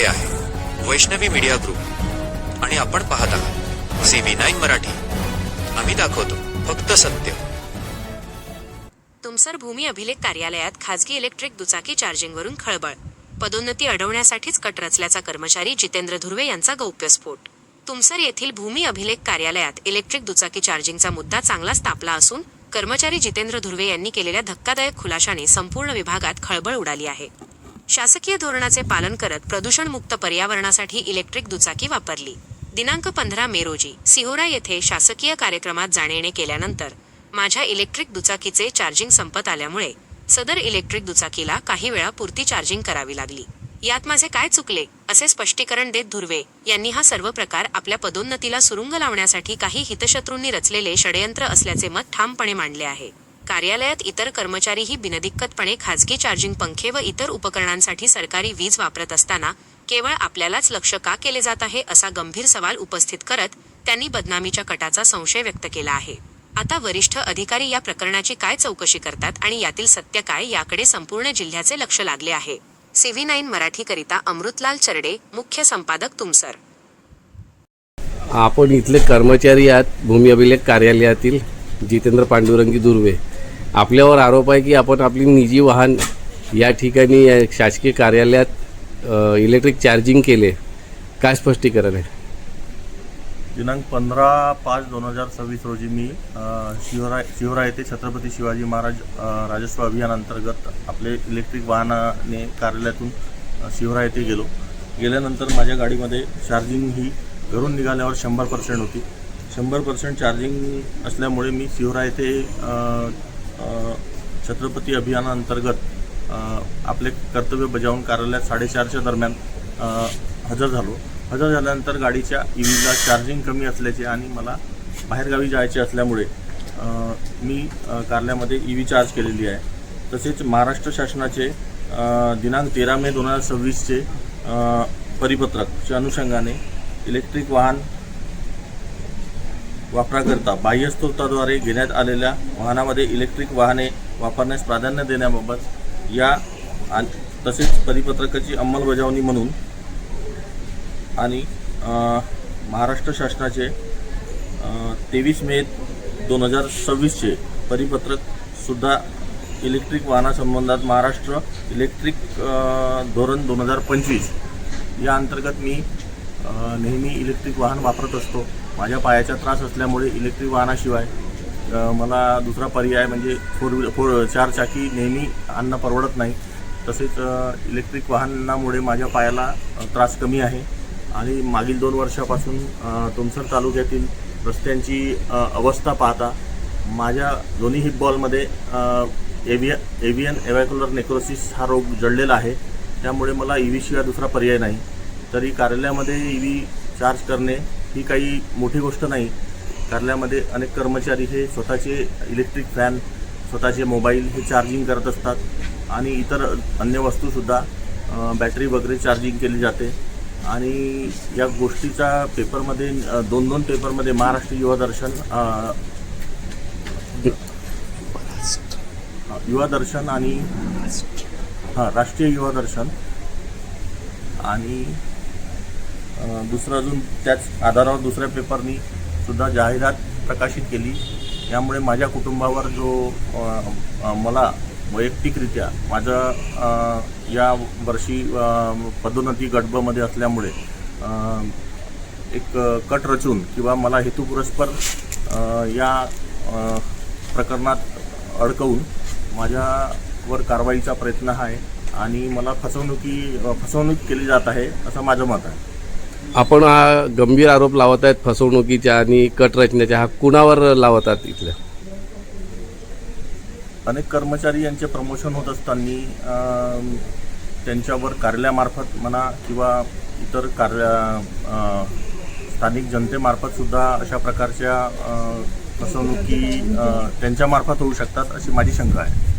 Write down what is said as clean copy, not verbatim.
हे आहे Vaishnavi media group आणि आपण पाहत आहात CV9 मराठी. आम्ही दाखवतो फक्त सत्य. तुमसर भूमी अभिलेख कार्यालयात खासगी इलेक्ट्रिक दुचाकी चार्जिंगवरून खळबळ. पदोन्नती अडवण्यासाठीच कट रचल्याचा कर्मचारी जितेंद्र धुर्वे यांचा गौप्यस्फोट. तुमसर येथील भूमी अभिलेख कार्यालयात इलेक्ट्रिक दुचाकी चार्जिंगचा मुद्दा चांगलाच तापला असून कर्मचारी जितेंद्र धुर्वे यांनी केलेल्या धक्कादायक खुलाशाने संपूर्ण विभागात खळबळ उडाली आहे. शासकीय धोरणाचे पालन करत प्रदूषणमुक्त पर्यावरणासाठी इलेक्ट्रिक दुचाकी वापरली. दिनांक 15 मे रोजी सिहोरा येथे शासकीय कार्यक्रमात जाणे-येणे केल्यानंतर माझ्या इलेक्ट्रिक दुचाकीचे चार्जिंग संपत आल्यामुळे सदर इलेक्ट्रिक दुचाकीला काही वेळापुरती चार्जिंग करावी लागली. यात माझे काय चुकले असे स्पष्टीकरण देत धुर्वे यांनी हा सर्व प्रकार आपल्या पदोन्नतीला सुरुंग लावण्यासाठी काही हितशत्रूंनी रचलेले षडयंत्र असल्याचे मत ठामपणे मांडले आहे. कार्यालयात इतर कर्मचारीही बिनदिक्कतपणे खाजगी चार्जिंग पंखे व इतर उपकरणांसाठी सरकारी वीज वापरत असताना केवळ आपल्यालाच लक्ष का केले जात आहे असा गंभीर सवाल उपस्थित करत त्यांनी बदनामीच्या कटाचा संशय व्यक्त केला आहे. आता वरिष्ठ अधिकारी या प्रकरणाची काय चौकशी करतात आणि यातील सत्य काय याकडे संपूर्ण जिल्ह्याचे लक्ष लागले आहे. CV9 मराठीकरिता अमृतलाल चरडे, मुख्य संपादक, तुमसर. आपण इथले कर्मचारी आहात भूमी अभिलेख कार्यालयातील जितेंद्र पांडुरंगी धुर्वे. आपल्यावर आरोप आहे की आपण आपली निजी वाहन या ठिकाणी शासकीय कार्यालयात इलेक्ट्रिक चार्जिंग केले. काय स्पष्टीकरण आहे? दिनांक 15/5/2026 रोजी मी शिवरा येथे छत्रपती शिवाजी महाराज राजस्व अभियानांतर्गत आपले इलेक्ट्रिक वाहनाने कार्यालयातून शिवरा येथे गेल्यानंतर माझ्या गाडीमध्ये चार्जिंग ही घरून निघाल्यावर 100% होती. 100% चार्जिंग असल्यामुळे मी शिवरा येथे छत्रपती अभियानांतर्गत आपले कर्तव्य बजावून कार्यालयात 4:30च्या दरम्यान हजर झाल्यानंतर गाडीच्या EVला चार्जिंग कमी असल्याचे आणि मला बाहेरगावी जायचे असल्यामुळे मी कार्यालयामध्ये EV चार्ज केलेली आहे. तसेच महाराष्ट्र शासनाचे दिनांक 13 मे 2026चे परिपत्रकच्या अनुषंगाने इलेक्ट्रिक वाहन वापराकरता बाह्यस्त्रोताद्वारे घेण्यात आलेल्या वाहनामध्ये इलेक्ट्रिक वाहने वापरण्यास प्राधान्य देण्याबाबत या तसेच परिपत्रकाची अंमलबजावणी म्हणून आणि महाराष्ट्र शासनाचे 23 मे 2026चे परिपत्रकसुद्धा इलेक्ट्रिक वाहनासंबंधात महाराष्ट्र इलेक्ट्रिक धोरण 2025 या अंतर्गत मी नेहमी इलेक्ट्रिक वाहन वापरत असतो. माझ्या पायाचा त्रास असल्यामुळे इलेक्ट्रिक वाहनाशिवाय मला दुसरा पर्याय म्हणजे 4 चाकी नेहमी आणणं परवडत नाही. तसेच इलेक्ट्रिक वाहनामुळे माझ्या पायाला त्रास कमी आहे आणि मागील 2 वर्षापासून तुमसर तालुक्यातील रस्त्यांची अवस्था पाहता माझ्या दोन्ही हिप बॉलमध्ये एव्हियन एव्हॅक्युलर नेक्रोसिस हा रोग जडलेला आहे. त्यामुळे मला EV शिवाय दुसरा पर्याय नाही. तरी कार्यालयामध्ये EV चार्ज करणे ही काही मोठी गोष्ट नाही. कार्यालयामध्ये अनेक कर्मचारी हे स्वतःचे इलेक्ट्रिक फॅन, स्वतःचे मोबाईल हे चार्जिंग करत असतात आणि इतर अन्य वस्तूसुद्धा बॅटरी वगैरे चार्जिंग केली जाते. आणि या गोष्टीचा पेपरमध्ये 2 पेपरमध्ये महाराष्ट्र युवा दर्शन आणि राष्ट्रीय युवा दर्शन आणि दुसरं अजून त्याच आधारावर दुसऱ्या पेपरनी सुद्धा जाहिरात प्रकाशित केली. यामुळे माझ्या कुटुंबावर जो मला वैयक्तिकरित्या माझं या वर्षी पदोन्नती गटबमध्ये असल्यामुळे एक कट रचून किंवा मला हेतुपुरस्पर या प्रकरणात अडकवून माझ्यावर कारवाईचा प्रयत्न आहे आणि मला फसवणूक केली जात आहे असं माझं मत आहे. आपण हा गंभीर आरोप लावत आहेत फसवणुकीच्या आणि कट रचण्याच्या. हा कुणावर लावतात? इथल्या अनेक कर्मचारी यांचे प्रमोशन होत असताना त्यांच्यावर कार्यालयामार्फत म्हणा किंवा इतर स्थानिक जनतेमार्फतसुद्धा अशा प्रकारच्या फसवणुकी त्यांच्यामार्फत होऊ शकतात अशी माझी शंका आहे.